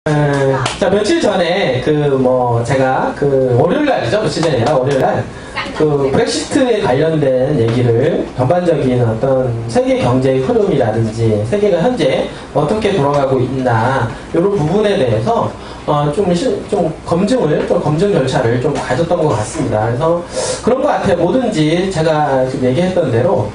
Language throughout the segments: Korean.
자, 며칠 전에, 제가, 월요일 날이죠? 며칠 전에 아니라 월요일 날, 브렉시트에 관련된 얘기를 전반적인 어떤 세계 경제의 흐름이라든지, 세계가 현재 어떻게 돌아가고 있나, 이런 부분에 대해서, 검증 절차를 좀 가졌던 것 같습니다. 그래서 그런 것 같아요. 뭐든지 제가 지금 얘기했던 대로,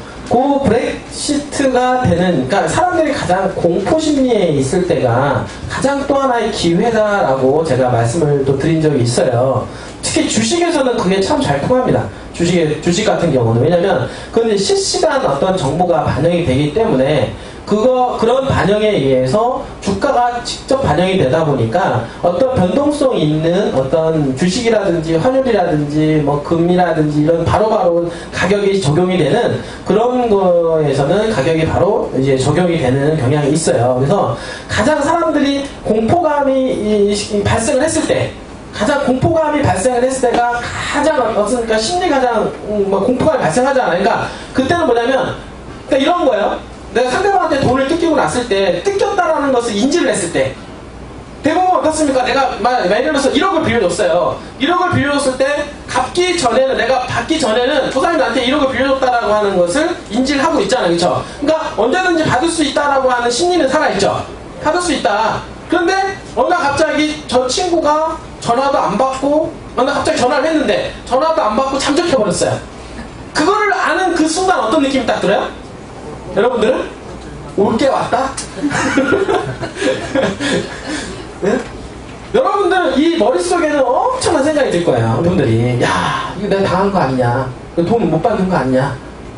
브렉시트가 되는, 그러니까 사람들이 가장 공포 심리에 있을 때가 가장 또 하나의 기회다라고 제가 말씀을 또 드린 적이 있어요. 특히 주식에서는 그게 참 잘 통합니다. 주식 같은 경우는. 왜냐면, 그건 실시간 어떤 정보가 반영이 되기 때문에, 그런 반영에 의해서 주가가 직접 반영이 되다 보니까 어떤 변동성 있는 어떤 주식이라든지 환율이라든지 금이라든지 이런 바로바로 가격이 적용이 되는 그런 거에서는 가격이 바로 이제 적용이 되는 경향이 있어요. 그래서 가장 사람들이 공포감이 발생을 했을 때 가장 공포감이 발생을 했을 때가 가장 어떻습니까? 심리 가장 공포감이 발생하잖아요. 그러니까 그때는 뭐냐면 이런 거예요. 내가 상대방한테 돈을 뜯기고 났을 때, 뜯겼다라는 것을 인지를 했을 때, 대부분 어떻습니까? 내가, 예를 들어서 1억을 빌려줬어요. 1억을 빌려줬을 때, 내가 받기 전에는 저 사람이 나한테 1억을 빌려줬다라고 하는 것을 인지를 하고 있잖아요. 그쵸? 그러니까 언제든지 받을 수 있다라고 하는 심리는 살아있죠? 받을 수 있다. 그런데, 어느 날 갑자기 저 친구가 전화도 안 받고, 어느 날 갑자기 전화를 했는데, 전화도 안 받고 잠적해버렸어요. 그거를 아는 그 순간 어떤 느낌이 딱 들어요? 여러분들은? 올 게 왔다? 네? 여러분들은 이 머릿속에는 엄청난 생각이 들 거예요. 여러분들이. 야, 이거 내가 당한 거 아니냐? 돈 못 받는 거 아니냐?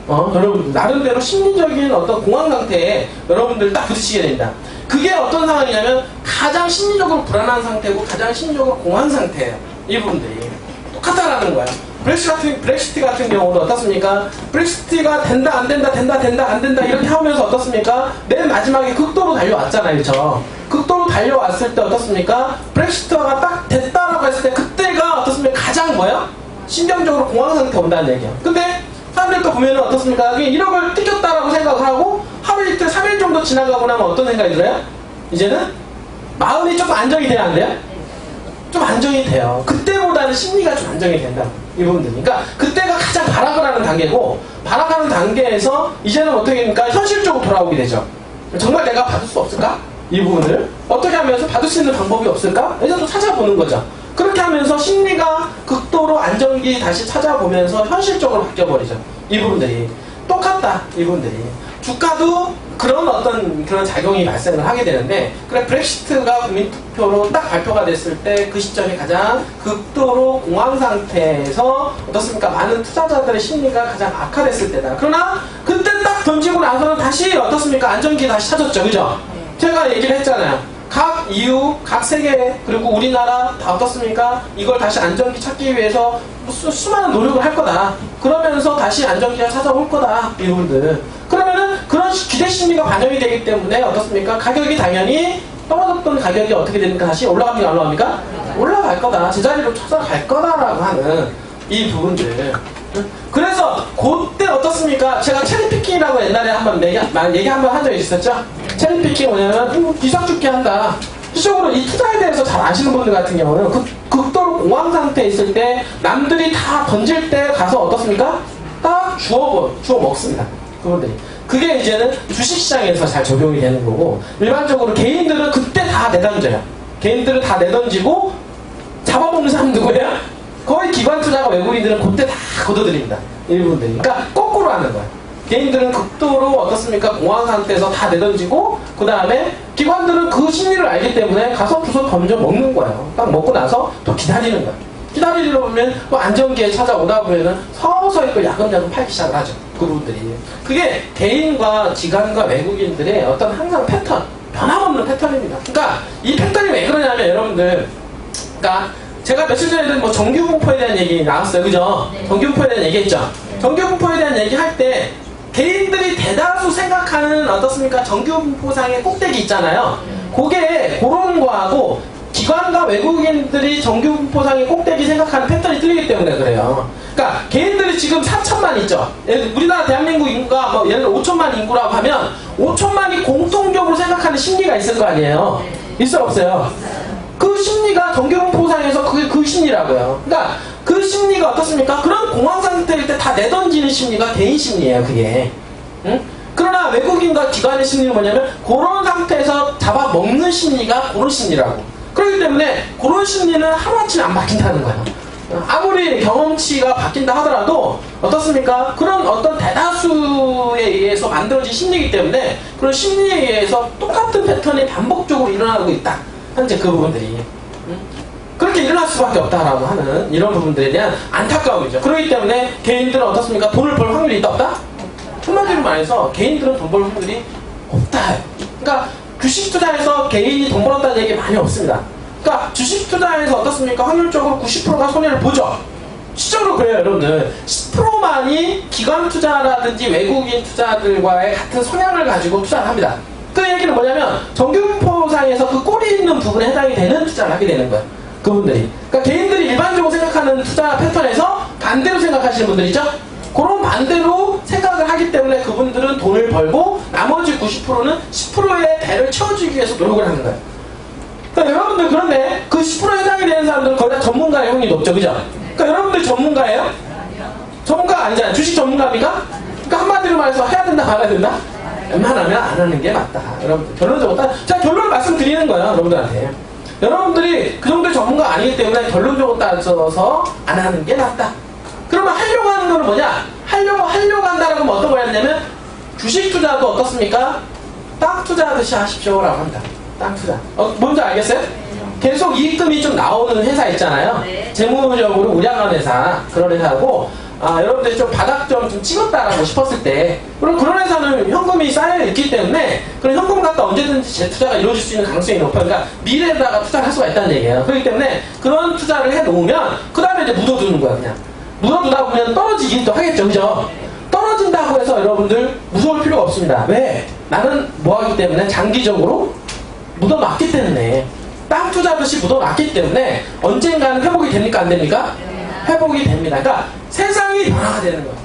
여러분, 나름대로 심리적인 어떤 공황 상태에 여러분들 딱 부딪히게 됩니다. 그게 어떤 상황이냐면 가장 심리적으로 불안한 상태고 가장 심리적으로 공황 상태예요. 이 부분들이. 똑같다라는 거예요. 브렉시트 같은 경우도 어떻습니까? 브렉시트가 된다, 안 된다, 된다, 안 된다, 이렇게 하면서 어떻습니까? 맨 마지막에 극도로 달려왔잖아요. 그쵸? 극도로 달려왔을 때 어떻습니까? 브렉시트가 딱 됐다라고 했을 때 그때가 어떻습니까? 가장 신경적으로 공황 상태 온다는 얘기예요. 근데 사람들 또 보면은 어떻습니까? 1억을 뜯겼다라고 생각을 하고 하루 이틀 3일 정도 지나가고 나면 어떤 생각이 들어요? 이제는 마음이 조금 안정이 돼야 안 돼요? 좀 안정이 돼요. 그때보다는 심리가 좀 안정이 된다. 이 부분들. 그러니까 그때가 가장 발악을 하는 단계고, 발악하는 단계에서 이제는 어떻게 됩니까? 현실적으로 돌아오게 되죠. 정말 내가 받을 수 없을까? 이 부분을 어떻게 하면서 받을 수 있는 방법이 없을까? 이제 또 찾아보는 거죠. 그렇게 하면서 심리가 극도로 안정기 다시 찾아보면서 현실적으로 바뀌어버리죠. 이 부분들이 똑같다. 이 부분들이. 주가도 그런 작용이 발생을 하게 되는데, 그래, 브렉시트가 국민투표로 딱 발표가 됐을 때 그 시점이 가장 극도로 공황 상태에서 어떻습니까? 많은 투자자들의 심리가 가장 악화됐을 때다. 그러나 그때 딱 던지고 나서는 다시 어떻습니까? 안정기 다시 찾았죠. 그죠? 제가 얘기를 했잖아요. 각 EU, 각 세계, 그리고 우리나라 다 어떻습니까? 이걸 다시 안정기 찾기 위해서 수많은 노력을 할 거다. 그러면서 다시 안정기가 찾아올 거다. 이분들. 그러면은 그런 기대 심리가 반영이 되기 때문에 어떻습니까? 가격이 당연히 떨어졌던 가격이 어떻게 됩니까? 다시 올라갑니까? 안 올라갑니까? 올라갈 거다. 제자리로 찾아갈 거다라고 하는 이 부분들. 그래서 그때 어떻습니까? 제가 체리피킹이라고 옛날에 한번 얘기 한번 한 적이 있었죠? 체리피킹 뭐냐면 기상축기 한다. 실적으로 이 투자에 대해서 잘 아시는 분들 같은 경우는 극도로 공황 상태에 있을 때 남들이 다 던질 때 가서 어떻습니까? 딱 주워 먹습니다. 그분들이. 그게 이제는 주식시장에서 잘 적용이 되는 거고, 일반적으로 개인들은 그때 다 내던져요. 개인들은 다 내던지고 잡아먹는 사람 누구예요? 거의 기관 투자가 외국인들은 그때 다 걷어들입니다. 일부분들이. 그러니까 거꾸로 하는 거예요. 개인들은 극도로 어떻습니까? 공황 상태에서 다 내던지고, 그 다음에 기관들은 그 심리를 알기 때문에 가서 주워 던져 먹는 거예요. 딱 먹고 나서 또 기다리는 거예요. 기다리다 보면 안정기에 찾아오다 보면은 서서히 또 야금야금 팔기 시작을 하죠. 그분들이. 그게 개인과 기관과 외국인들의 어떤 항상 패턴, 변함없는 패턴입니다. 그러니까 이 패턴이 왜 그러냐면 여러분들, 그러니까 제가 며칠 전에도 정규분포에 대한 얘기 나왔어요. 그죠? 정규분포에 대한 얘기 했죠? 정규분포에 대한 얘기 할 때 개인들이 대다수 생각하는 어떻습니까? 정규분포상의 꼭대기 있잖아요. 그게 그런 거하고 기관과 외국인들이 정규분포상의 꼭대기 생각하는 패턴이 틀리기 때문에 그래요. 그러니까 개인들이 지금 4천만 있죠. 우리나라 대한민국 인구가 예를 들어 5천만 인구라고 하면 5천만이 공통적으로 생각하는 심리가 있을 거 아니에요. 있어요, 없어요? 그러니까 정경포상에서 그게 그 심리라고요. 그러니까 그 심리가 어떻습니까? 그런 공황 상태일 때 다 내던지는 심리가 개인 심리예요, 그게. 응? 그러나 외국인과 기관의 심리는 뭐냐면 그런 상태에서 잡아먹는 심리가 그런 심리라고. 그렇기 때문에 그런 심리는 하루아침에 안 바뀐다는 거예요. 아무리 경험치가 바뀐다 하더라도 어떻습니까? 그런 어떤 대다수에 의해서 만들어진 심리이기 때문에 그런 심리에 의해서 똑같은 패턴이 반복적으로 일어나고 있다. 현재 그 부분들이. 그렇게 일어날 수밖에 없다라고 하는 이런 부분들에 대한 안타까움이죠. 그렇기 때문에 개인들은 어떻습니까? 돈을 벌 확률이 있다 없다? 한마디로 말해서 개인들은 돈 벌 확률이 없다. 그러니까 주식 투자에서 개인이 돈 벌었다는 얘기 많이 없습니다. 그러니까 주식 투자에서 어떻습니까? 확률적으로 90%가 손해를 보죠. 실제로 그래요, 여러분들. 10%만이 기관 투자라든지 외국인 투자들과의 같은 성향을 가지고 투자를 합니다. 그 얘기는 뭐냐면 정규포상에서 그 꼴이 있는 부분에 해당이 되는 투자를 하게 되는 거예요. 그분들이. 그러니까 개인들이 일반적으로 생각하는 투자 패턴에서 반대로 생각하시는 분들이죠. 그런 반대로 생각을 하기 때문에 그분들은 돈을 벌고 나머지 90%는 10%의 대를 채워주기 위해서 노력을 하는 거예요. 그러니까 여러분들 그런데 그 10%에 해당이 되는 사람들은 거의 다 전문가의 확률이 높죠, 그죠? 그러니까 여러분들 전문가예요? 전문가가 아니잖아요. 주식 전문가입니까? 그러니까 한마디로 말해서 해야 된다, 말아야 된다? 웬만하면 안 하는 게 맞다. 여러분들 결론적으로 자 결론을 말씀드리는 거예요, 여러분들한테. 여러분들이 그 정도의 전문가가 아니기 때문에 결론적으로 따져서 안 하는 게 낫다. 그러면 하려고 하는 거는 뭐냐? 하려고 한다라고 하면 어떤 거였냐면 주식 투자도 어떻습니까? 땅 투자하듯이 하십시오라고 합니다. 땅 투자. 뭔지 알겠어요? 계속 이익금이 좀 나오는 회사 있잖아요. 재무적으로 우량한 회사, 그런 회사고, 여러분들이 좀 바닥점 좀 찍었다라고 싶었을 때, 그럼 그런 회사는 현금이 쌓여있기 때문에, 그런 현금 갖다 언제든지 재투자가 이루어질 수 있는 가능성이 높아요. 그러니까 미래에다가 투자를 할 수가 있다는 얘기예요. 그렇기 때문에 그런 투자를 해 놓으면, 그 다음에 이제 묻어두는 거야, 그냥. 묻어두다 보면 떨어지긴 또 하겠죠, 그죠? 떨어진다고 해서 여러분들 무서울 필요가 없습니다. 왜? 나는 뭐 하기 때문에 장기적으로 묻어놨기 때문에. 땅 투자듯이 묻어놨기 때문에 언젠가는 회복이 됩니까? 안 됩니까? 회복이 됩니다. 그러니까 세상이 변화가 되는 거예요.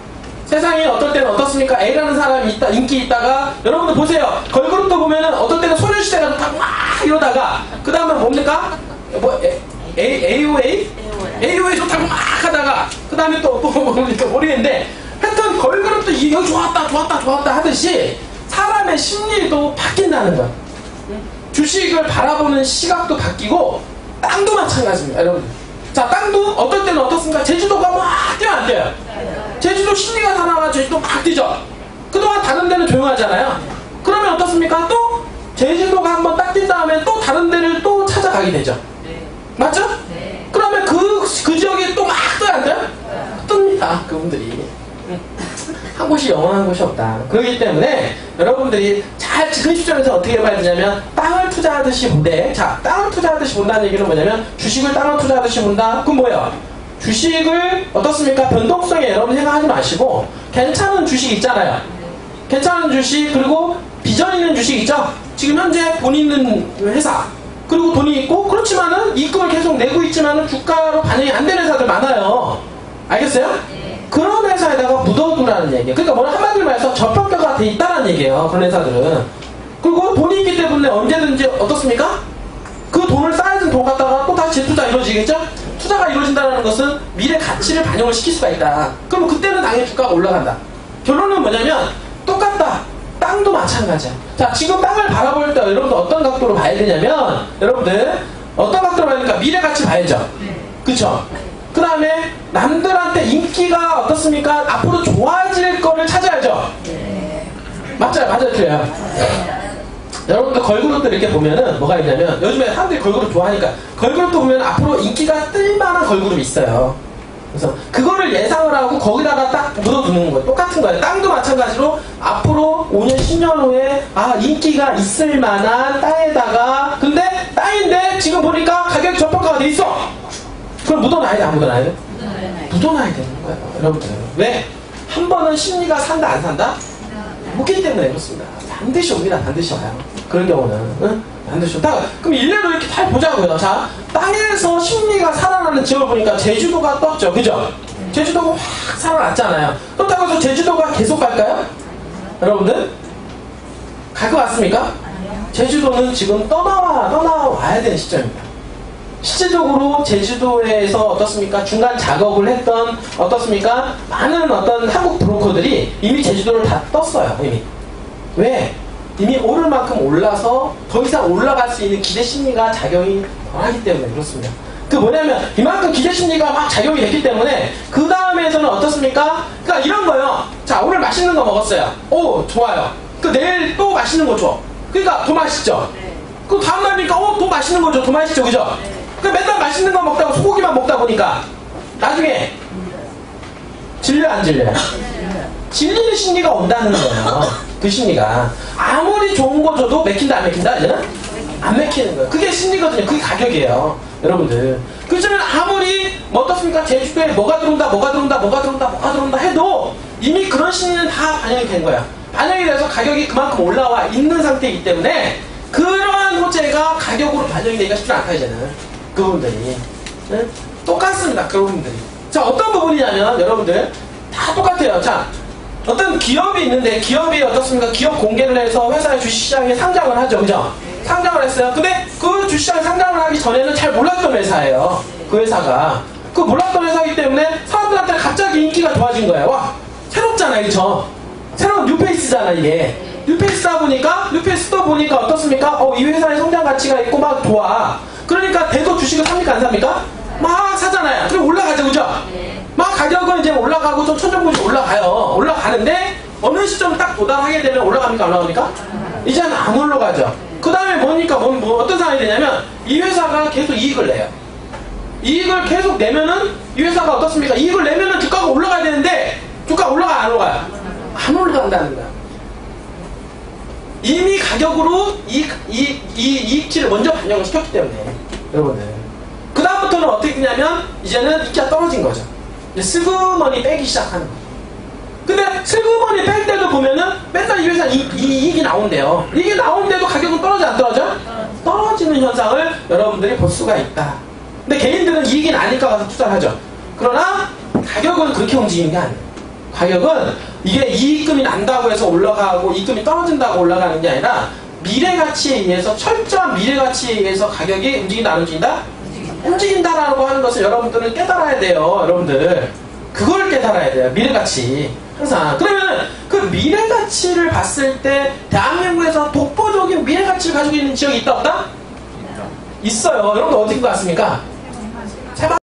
세상이 어떨 때는 어떻습니까? A라는 사람이 있다, 인기 있다가 여러분들 보세요. 걸그룹도 보면은 어떨 때는 소녀시대가 좋다고 막 이러다가 그 다음에 뭡니까? AOA? AOA 좋다고 막 하다가 그 다음에 또 뭡니까? 모르겠는데 하여튼 걸그룹도 여기 좋았다 하듯이 사람의 심리도 바뀐다는 거예요. 주식을 바라보는 시각도 바뀌고 땅도 마찬가지입니다, 여러분. 자, 땅도 어떨 때는 어떻습니까? 제주도가 막 뛰면 안 돼요. 제주도 심리가 살아가 제주도 막 뛰죠. 그동안 다른 데는 조용하잖아요. 그러면 어떻습니까? 또 제주도가 한번 딱 뛴 다음에 또 다른 데를 또 찾아가게 되죠. 맞죠? 그러면 그 지역에 또 막 떠야 안 돼요? 뜹니다, 그분들이. 한 곳이 영원한 곳이 없다. 그렇기 때문에 여러분들이 잘 지금 시점에서 어떻게 봐야 되냐면 땅을 투자하듯이 본대. 자, 땅을 투자하듯이 본다는 얘기는 뭐냐면 주식을 땅을 투자하듯이 본다. 그럼 뭐예요? 주식을 어떻습니까? 변동성에 여러분 생각하지 마시고 괜찮은 주식 있잖아요. 괜찮은 주식 그리고 비전 있는 주식 있죠? 지금 현재 돈 있는 회사 그리고 돈이 있고 그렇지만은 이익금을 계속 내고 있지만은 주가로 반영이 안 되는 회사들 많아요. 알겠어요? 그런 회사에다가 묻어두라는 얘기예요. 그러니까 뭐 한마디로 말해서 저평가가 돼 있다는 얘기예요. 그런 회사들은. 그리고 돈이 있기 때문에 언제든지 어떻습니까? 그 돈을 쌓여진 돈 갖다가 또 다시 재투자 이루어지겠죠? 투자가 이루어진다는 것은 미래 가치를 반영을 시킬 수가 있다. 그럼 그때는 당연히 주가가 올라간다. 결론은 뭐냐면 똑같다. 땅도 마찬가지야. 자, 지금 땅을 바라볼 때 여러분들 어떤 각도로 봐야 되냐면 여러분들 어떤 각도로 봐야 되니까 미래 가치 봐야죠. 그쵸? 그 다음에 남들한테 인기가 어떻습니까? 앞으로 좋아질 거를 찾아야죠. 맞아요, 틀려요. 여러분들 걸그룹들 이렇게 보면은 뭐가 있냐면 요즘에 사람들이 걸그룹 좋아하니까 걸그룹도 보면 앞으로 인기가 뜰만한 걸그룹이 있어요. 그래서 그거를 예상을 하고 거기다가 딱 묻어두는 거예요. 똑같은 거예요. 땅도 마찬가지로 앞으로 5년, 10년 후에 인기가 있을 만한 땅에다가 근데 땅인데 지금 보니까 가격이 저평가가 돼 있어. 그걸 묻어놔야 돼, 안 묻어놔야 돼? 묻어놔야 되는 거예요, 여러분들. 왜? 한 번은 심리가 산다, 안 산다? 묻기 때문에 그렇습니다. 반드시 옵니다, 반드시 와요. 그런 경우는. 응? 반드시 옵니다. 그럼 일례로 이렇게 잘 보자고요. 자, 땅에서 심리가 살아나는 지역을 보니까 제주도가 떴죠, 그죠? 제주도가 확 살아났잖아요. 그렇다고 해서 제주도가 계속 갈까요? 여러분들? 갈 것 같습니까? 제주도는 지금 떠나와야 되는 시점입니다. 실질적으로 제주도에서 어떻습니까? 중간 작업을 했던 어떻습니까? 많은 어떤 한국 브로커들이 이미 제주도를 다 떴어요. 이미. 왜? 이미 오를 만큼 올라서 더 이상 올라갈 수 있는 기대 심리가 작용이 덜하기 때문에 그렇습니다. 그 뭐냐면 이만큼 기대 심리가 막 작용이 됐기 때문에 그 다음에서는 어떻습니까? 그러니까 이런 거요. 자, 오늘 맛있는 거 먹었어요. 오, 좋아요. 그 내일 또 맛있는 거 줘. 그러니까 더 맛있죠. 그 다음날이니까 더 맛있는 거 줘. 더 맛있죠, 그죠? 그 맨날 맛있는 거 먹다가 소고기만 먹다 보니까 나중에 질려 안 질려요? 질리는 심리가 온다는 거예요. 그 심리가 아무리 좋은 거 줘도 맥힌다 안 맥힌다? 이제는 안 맥히는 거예요. 그게 심리거든요. 그게 가격이에요, 여러분들. 그렇지만 아무리 뭐 어떻습니까? 제주도에 뭐가 들어온다 해도 이미 그런 심리는 다 반영이 된 거야. 반영이 돼서 가격이 그만큼 올라와 있는 상태이기 때문에 그러한 호재가 가격으로 반영이 되기가 쉽지 않다 이제는. 그분들이 네? 똑같습니다. 그분들이. 자, 어떤 부분이냐면 여러분들 다 똑같아요. 자, 어떤 기업이 있는데 기업이 어떻습니까? 기업 공개를 해서 회사의 주식시장에 상장을 하죠. 그죠? 상장을 했어요. 근데 그 주식시장에 상장을 하기 전에는 잘 몰랐던 회사예요. 그 회사가. 그 몰랐던 회사이기 때문에 사람들한테 갑자기 인기가 좋아진 거예요. 와, 새롭잖아, 그쵸? 새로운 뉴페이스잖아, 이게. 뉴페이스다 보니까, 뉴페이스다 보니까 어떻습니까? 이 회사의 성장 가치가 있고 막 좋아. 그러니까 대도 주식을 삽니까, 안 삽니까? 막 사잖아요. 그럼 올라가죠, 그죠? 막 가격은 이제 올라가고 좀 천정부지 올라가요. 올라가는데 어느 시점 딱 도달하게 되면 올라갑니까, 안 올라갑니까? 이제는 안 올라가죠. 그 다음에 뭐니까 뭐 어떤 상황이 되냐면 이 회사가 계속 이익을 내요. 이익을 계속 내면은 이 회사가 어떻습니까? 이익을 내면은 주가가 올라가야 되는데 주가 올라가요, 안 올라가요? 안 올라간다는 거야. 이미 가격으로 이익치를 먼저 반영을 시켰기 때문에 여러분들. 그 다음부터는 어떻게 되냐면 이제는 인기가 떨어진 거죠. 이제 슬그머니 빼기 시작하는 거예요. 근데 슬그머니 뺄 때도 보면은 맨날 이 회사 이익이 나온대요. 이익이 나오는데도 가격은 떨어져 안 떨어져? 떨어지는 현상을 여러분들이 볼 수가 있다. 근데 개인들은 이익이 나니까 가서 투자를 하죠. 그러나 가격은 그렇게 움직이는 게 아니에요. 가격은 이게 이익금이 난다고 해서 올라가고 이익금이 떨어진다고 올라가는 게 아니라 미래가치에 의해서 철저한 미래가치에 의해서 가격이 움직인다 안 움직인다? 움직인다라고 하는 것을 여러분들은 깨달아야 돼요. 여러분들 그걸 깨달아야 돼요. 미래가치 항상. 그러면 그 미래가치를 봤을 때 대한민국에서 독보적인 미래가치를 가지고 있는 지역이 있다 없다? 있어요. 여러분들 어떻게 봤습니까?